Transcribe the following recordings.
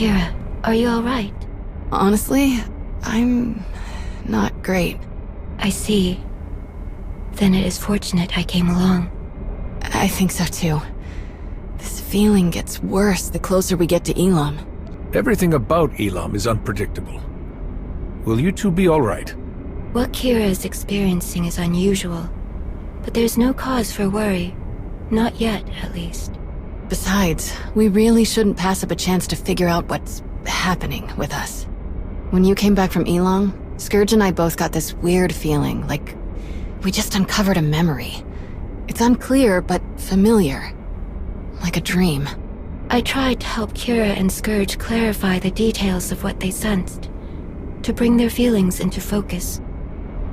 Kira, are you alright? Honestly, I'm not great. I see. Then it is fortunate I came along. I think so too. This feeling gets worse the closer we get to Elam. Everything about Elam is unpredictable. Will you two be alright? What Kira is experiencing is unusual, but there's no cause for worry. Not yet, at least. Besides, we really shouldn't pass up a chance to figure out what's happening with us. When you came back from Elam, Scourge and I both got this weird feeling, like we just uncovered a memory. It's unclear, but familiar. Like a dream. I tried to help Kira and Scourge clarify the details of what they sensed, to bring their feelings into focus.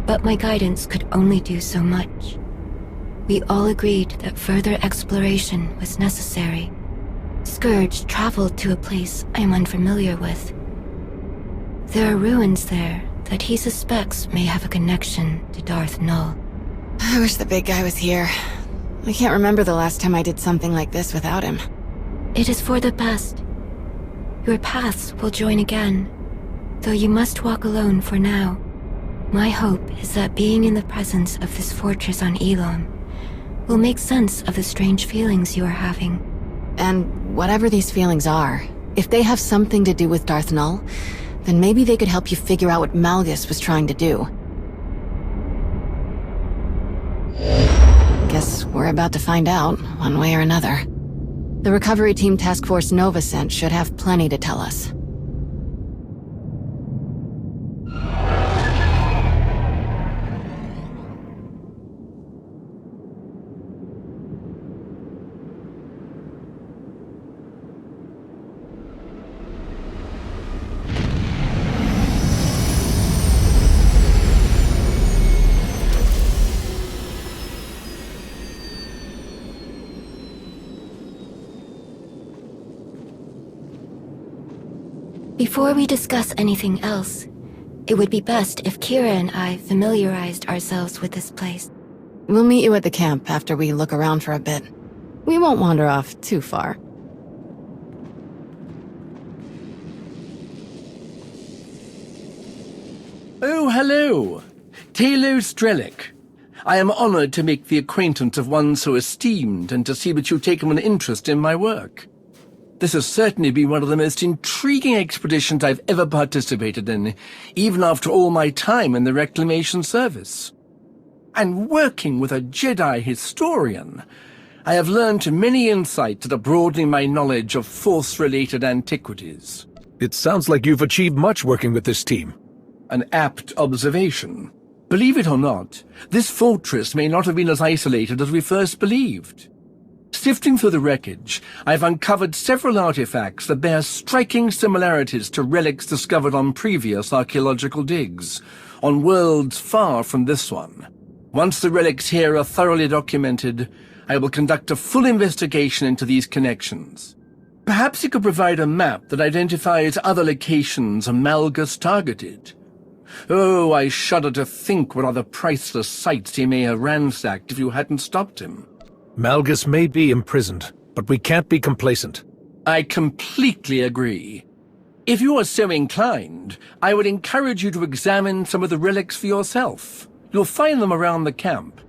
But my guidance could only do so much. We all agreed that further exploration was necessary. Scourge traveled to a place I am unfamiliar with. There are ruins there that he suspects may have a connection to Darth Null. I wish the big guy was here. I can't remember the last time I did something like this without him. It is for the best. Your paths will join again, though you must walk alone for now. My hope is that being in the presence of this fortress on Elam will make sense of the strange feelings you are having. And whatever these feelings are, if they have something to do with Darth Null, then maybe they could help you figure out what Malgus was trying to do. Guess we're about to find out, one way or another. The Recovery Team Task Force Nova sent should have plenty to tell us. Before we discuss anything else, it would be best if Kira and I familiarized ourselves with this place. We'll meet you at the camp after we look around for a bit. We won't wander off too far. Oh, hello. Talo Strelick. I am honored to make the acquaintance of one so esteemed and to see that you've taken an interest in my work. This has certainly been one of the most intriguing expeditions I've ever participated in, even after all my time in the Reclamation Service. And working with a Jedi historian, I have learned many insights that are broadening my knowledge of Force-related antiquities. It sounds like you've achieved much working with this team. An apt observation. Believe it or not, this fortress may not have been as isolated as we first believed. Sifting through the wreckage, I've uncovered several artifacts that bear striking similarities to relics discovered on previous archaeological digs, on worlds far from this one. Once the relics here are thoroughly documented, I will conduct a full investigation into these connections. Perhaps you could provide a map that identifies other locations Malgus targeted. Oh, I shudder to think what other priceless sites he may have ransacked if you hadn't stopped him. Malgus may be imprisoned, but we can't be complacent. I completely agree. If you are so inclined, I would encourage you to examine some of the relics for yourself. You'll find them around the camp.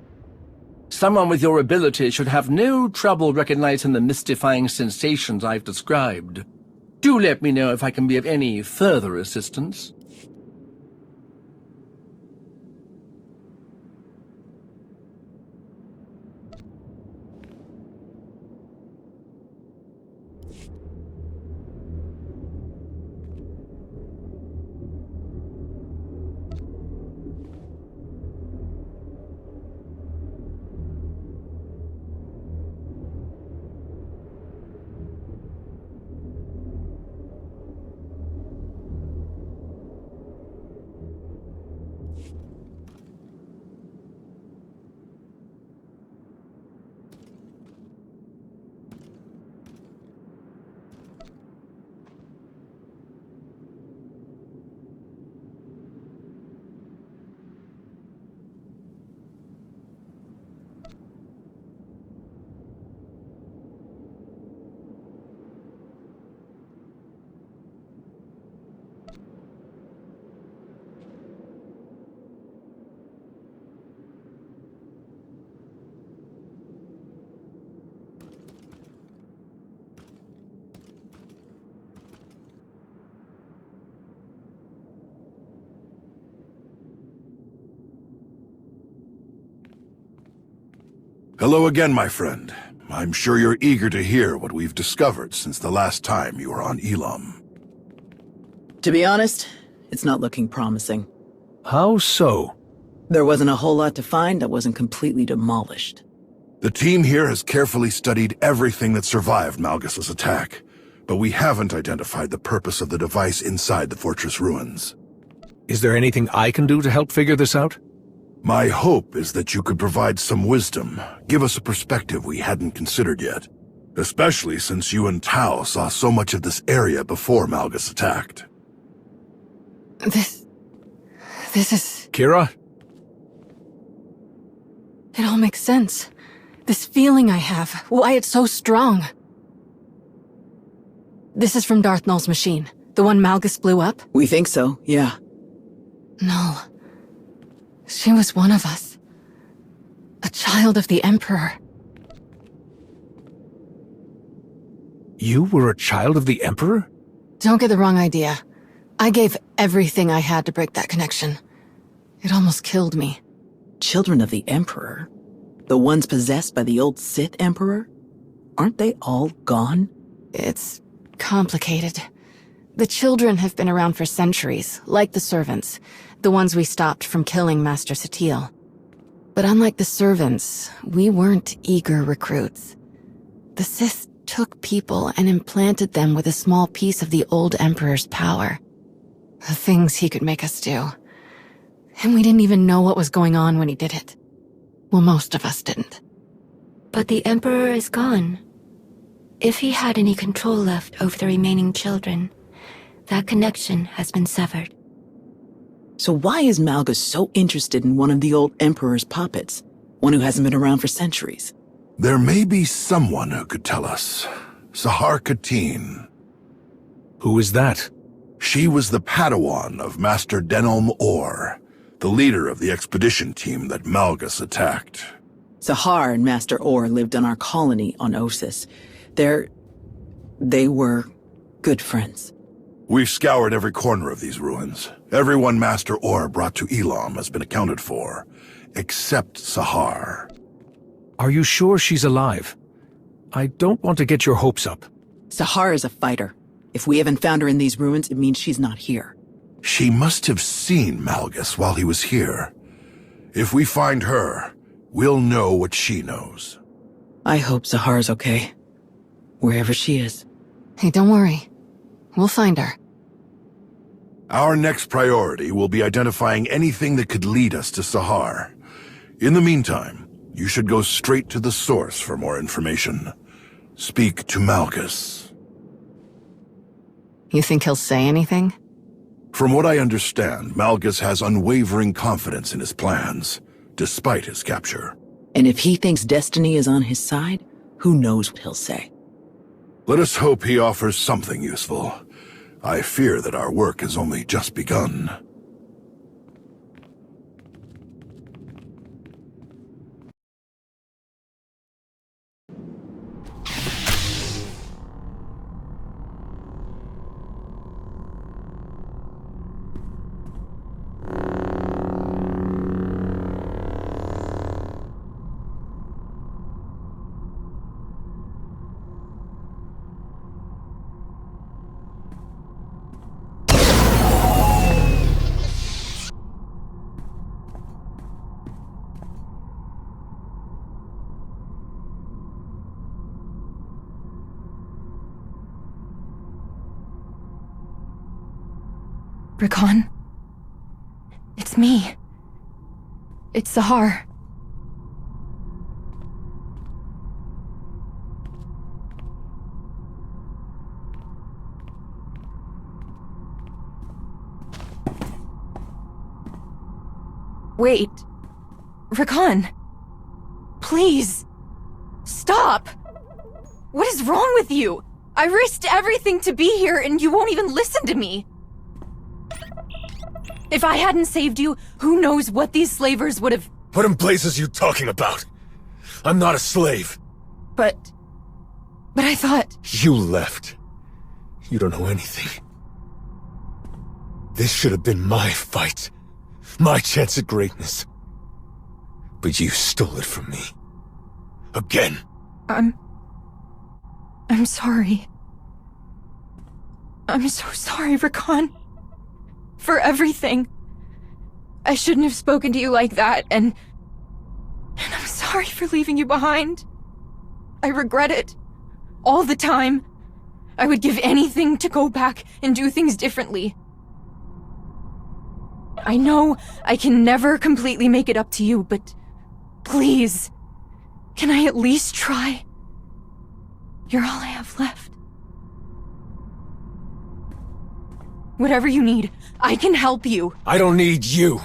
Someone with your ability should have no trouble recognizing the mystifying sensations I've described. Do let me know if I can be of any further assistance. Hello again, my friend. I'm sure you're eager to hear what we've discovered since the last time you were on Elam. To be honest, it's not looking promising. How so? There wasn't a whole lot to find that wasn't completely demolished. The team here has carefully studied everything that survived Malgus's attack, but we haven't identified the purpose of the device inside the fortress ruins. Is there anything I can do to help figure this out? My hope is that you could provide some wisdom, give us a perspective we hadn't considered yet. Especially since you and Tao saw so much of this area before Malgus attacked. This is... Kira? It all makes sense. This feeling I have, why it's so strong. This is from Darth Null's machine, the one Malgus blew up? We think so, yeah. Null. She was one of us. A child of the Emperor. You were a child of the Emperor? Don't get the wrong idea. I gave everything I had to break that connection. It almost killed me. Children of the Emperor? The ones possessed by the old Sith Emperor? Aren't they all gone? It's complicated. The children have been around for centuries, like the servants, the ones we stopped from killing Master Satele. But unlike the servants, we weren't eager recruits. The Sith took people and implanted them with a small piece of the old Emperor's power. The things he could make us do. And we didn't even know what was going on when he did it. Well, most of us didn't. But the Emperor is gone. If he had any control left over the remaining children, that connection has been severed. So why is Malgus so interested in one of the old Emperor's puppets? One who hasn't been around for centuries? There may be someone who could tell us. Sahar Katin. Who is that? She was the Padawan of Master Denholm Orr, the leader of the expedition team that Malgus attacked. Sahar and Master Orr lived on our colony on Osis. They were good friends. We've scoured every corner of these ruins. Everyone Master Orr brought to Elam has been accounted for, except Sahar. Are you sure she's alive? I don't want to get your hopes up. Sahar is a fighter. If we haven't found her in these ruins, it means she's not here. She must have seen Malgus while he was here. If we find her, we'll know what she knows. I hope Sahar's okay. Wherever she is. Hey, don't worry. We'll find her. Our next priority will be identifying anything that could lead us to Sahar. In the meantime, you should go straight to the source for more information. Speak to Malgus. You think he'll say anything? From what I understand, Malgus has unwavering confidence in his plans, despite his capture. And if he thinks destiny is on his side, who knows what he'll say. Let us hope he offers something useful. I fear that our work has only just begun. Rakan? It's me. It's Sahar. Wait. Rakan. Please. Stop. What is wrong with you? I risked everything to be here and you won't even listen to me. If I hadn't saved you, who knows what these slavers would have... What in blazes are you talking about? I'm not a slave. But I thought... You left. You don't know anything. This should have been my fight. My chance at greatness. But you stole it from me. Again. I'm sorry. I'm so sorry, Rakan. For everything. I shouldn't have spoken to you like that, and I'm sorry for leaving you behind. I regret it. All the time. I would give anything to go back and do things differently. I know I can never completely make it up to you, but please, can I at least try? You're all I have left. Whatever you need, I can help you. I don't need you.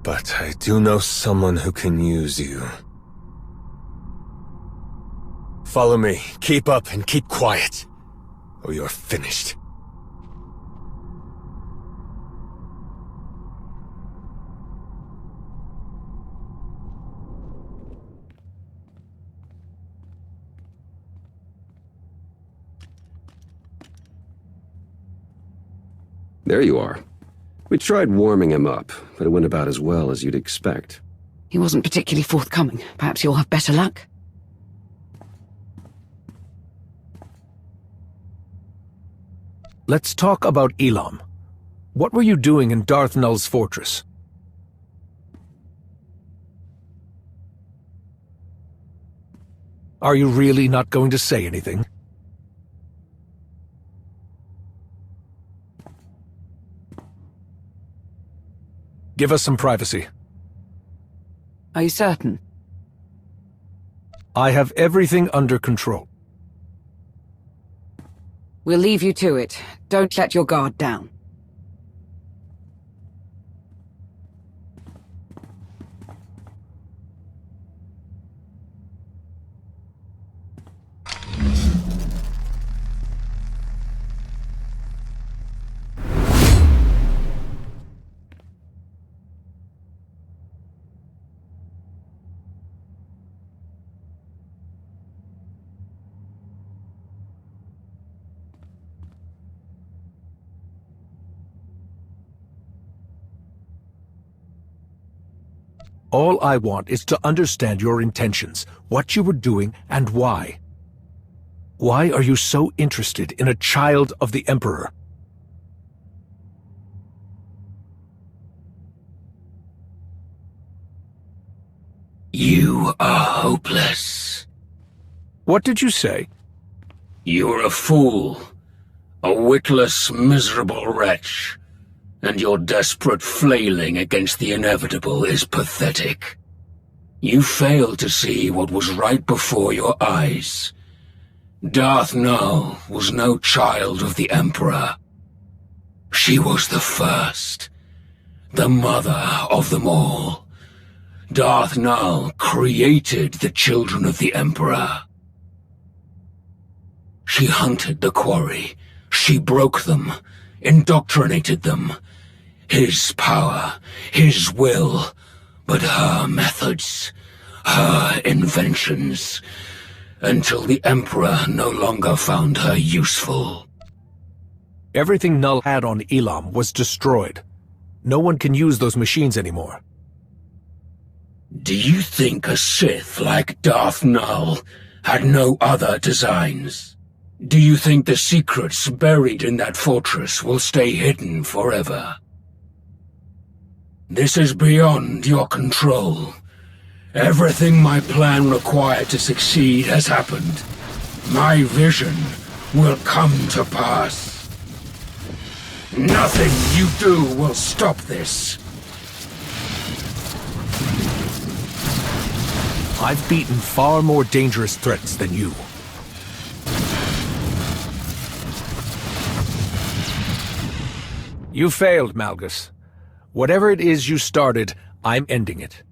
But I do know someone who can use you. Follow me. Keep up and keep quiet, or you're finished. There you are. We tried warming him up, but it went about as well as you'd expect. He wasn't particularly forthcoming. Perhaps you'll have better luck. Let's talk about Elam. What were you doing in Darth Null's fortress? Are you really not going to say anything? Give us some privacy. Are you certain? I have everything under control. We'll leave you to it. Don't let your guard down. All I want is to understand your intentions, what you were doing, and why. Why are you so interested in a child of the Emperor? You are hopeless. What did you say? You're a fool. A witless, miserable wretch. And your desperate flailing against the inevitable is pathetic. You failed to see what was right before your eyes. Darth Null was no child of the Emperor. She was the first, the mother of them all. Darth Null created the children of the Emperor. She hunted the quarry. She broke them, indoctrinated them. His power, his will, but her methods, her inventions, until the Emperor no longer found her useful. Everything Null had on Elam was destroyed. No one can use those machines anymore. Do you think a Sith like Darth Null had no other designs? Do you think the secrets buried in that fortress will stay hidden forever? This is beyond your control. Everything my plan required to succeed has happened. My vision will come to pass. Nothing you do will stop this. I've beaten far more dangerous threats than you. You failed, Malgus. Whatever it is you started, I'm ending it.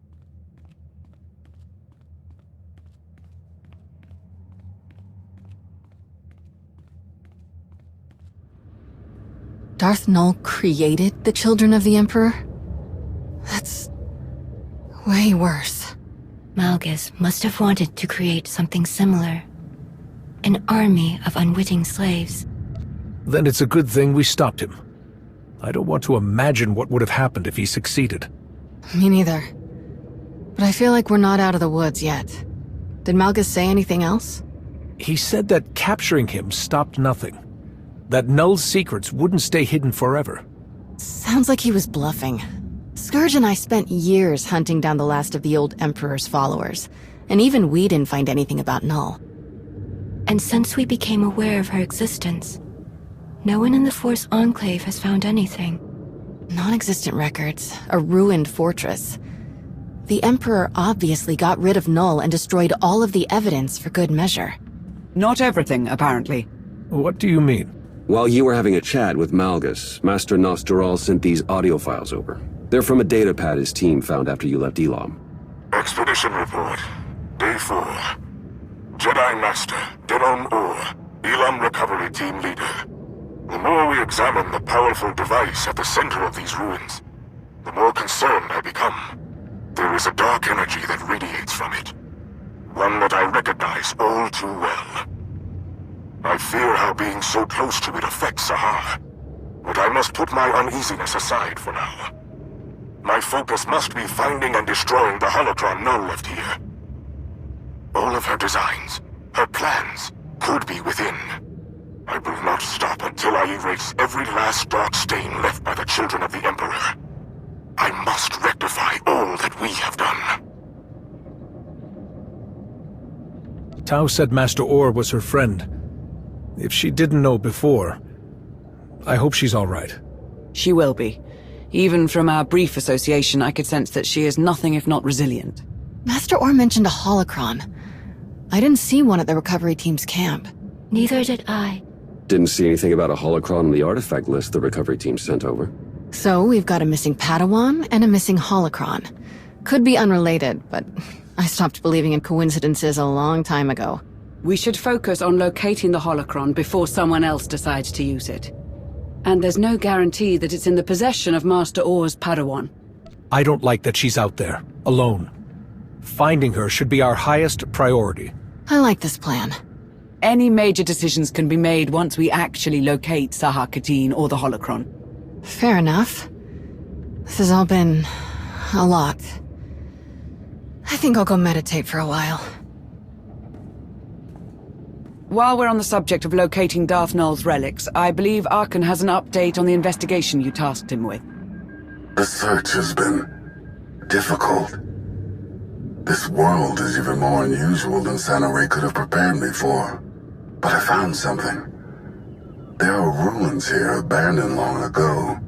Darth Null created the children of the Emperor? That's way worse. Malgus must have wanted to create something similar. An army of unwitting slaves. Then it's a good thing we stopped him. I don't want to imagine what would have happened if he succeeded. Me neither. But I feel like we're not out of the woods yet. Did Malgus say anything else? He said that capturing him stopped nothing. That Null's secrets wouldn't stay hidden forever. Sounds like he was bluffing. Scourge and I spent years hunting down the last of the old Emperor's followers, and even we didn't find anything about Null. And since we became aware of her existence, no one in the Force Enclave has found anything. Non-existent records, a ruined fortress. The Emperor obviously got rid of Null and destroyed all of the evidence for good measure. Not everything, apparently. What do you mean? While you were having a chat with Malgus, Master Nostoral sent these audio files over. They're from a datapad his team found after you left Elam. Expedition report. Day 4. Jedi Master, Denon Or, Elam Recovery Team Leader. The more we examine the powerful device at the center of these ruins, the more concerned I become. There is a dark energy that radiates from it. One that I recognize all too well. I fear how being so close to it affects Sahar, but I must put my uneasiness aside for now. My focus must be finding and destroying the holocron Null left here. All of her designs, her plans, could be within. I will not stop until I erase every last dark stain left by the children of the Emperor. I must rectify all that we have done. Tau said Master Orr was her friend. If she didn't know before, I hope she's all right. She will be. Even from our brief association, I could sense that she is nothing if not resilient. Master Orr mentioned a holocron. I didn't see one at the recovery team's camp. Neither did I. Didn't see anything about a holocron on the artifact list the recovery team sent over. So we've got a missing Padawan and a missing holocron. Could be unrelated, but I stopped believing in coincidences a long time ago. We should focus on locating the holocron before someone else decides to use it. And there's no guarantee that it's in the possession of Master Orr's Padawan. I don't like that she's out there, alone. Finding her should be our highest priority. I like this plan. Any major decisions can be made once we actually locate Sahar Katin or the holocron. Fair enough. This has all been a lot. I think I'll go meditate for a while. While we're on the subject of locating Darth Null's relics, I believe Arkan has an update on the investigation you tasked him with. The search has been difficult. This world is even more unusual than Santa Ray could have prepared me for. But I found something. There are ruins here abandoned long ago.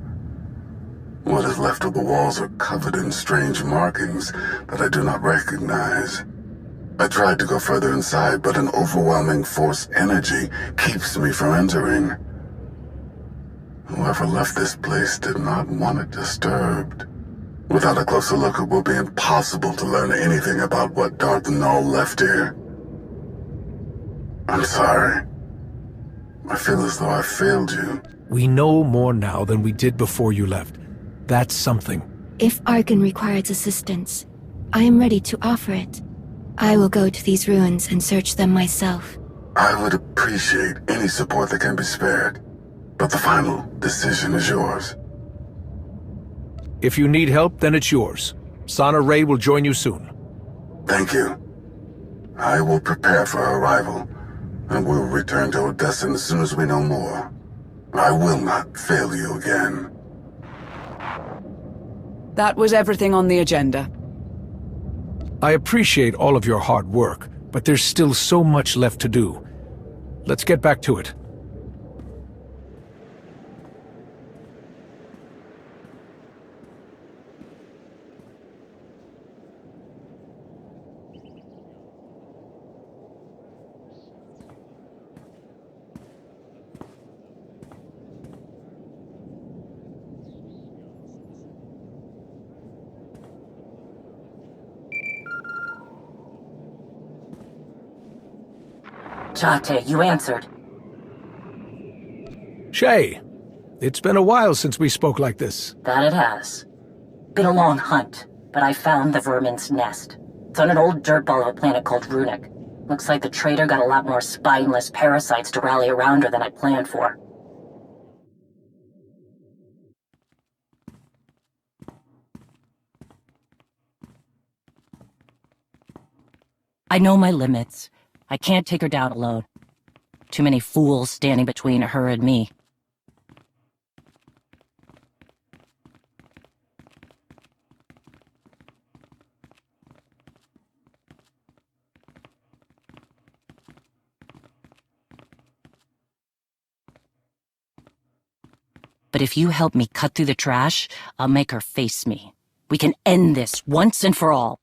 What is left of the walls are covered in strange markings that I do not recognize. I tried to go further inside, but an overwhelming force energy keeps me from entering. Whoever left this place did not want it disturbed. Without a closer look, it will be impossible to learn anything about what Darth Null left here. I'm sorry. I feel as though I failed you. We know more now than we did before you left. That's something. If Arkan requires assistance, I am ready to offer it. I will go to these ruins and search them myself. I would appreciate any support that can be spared, but the final decision is yours. If you need help, then it's yours. Sana Ray will join you soon. Thank you. I will prepare for her arrival, and we'll return to Odessa as soon as we know more. I will not fail you again. That was everything on the agenda. I appreciate all of your hard work, but there's still so much left to do. Let's get back to it. Jate, you answered. Shay, it's been a while since we spoke like this. That it has. Been a long hunt, but I found the vermin's nest. It's on an old dirtball of a planet called Runic. Looks like the traitor got a lot more spineless parasites to rally around her than I planned for. I know my limits. I can't take her down alone. Too many fools standing between her and me. But if you help me cut through the trash, I'll make her face me. We can end this once and for all.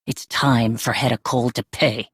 It's time for Hedda Cole to pay.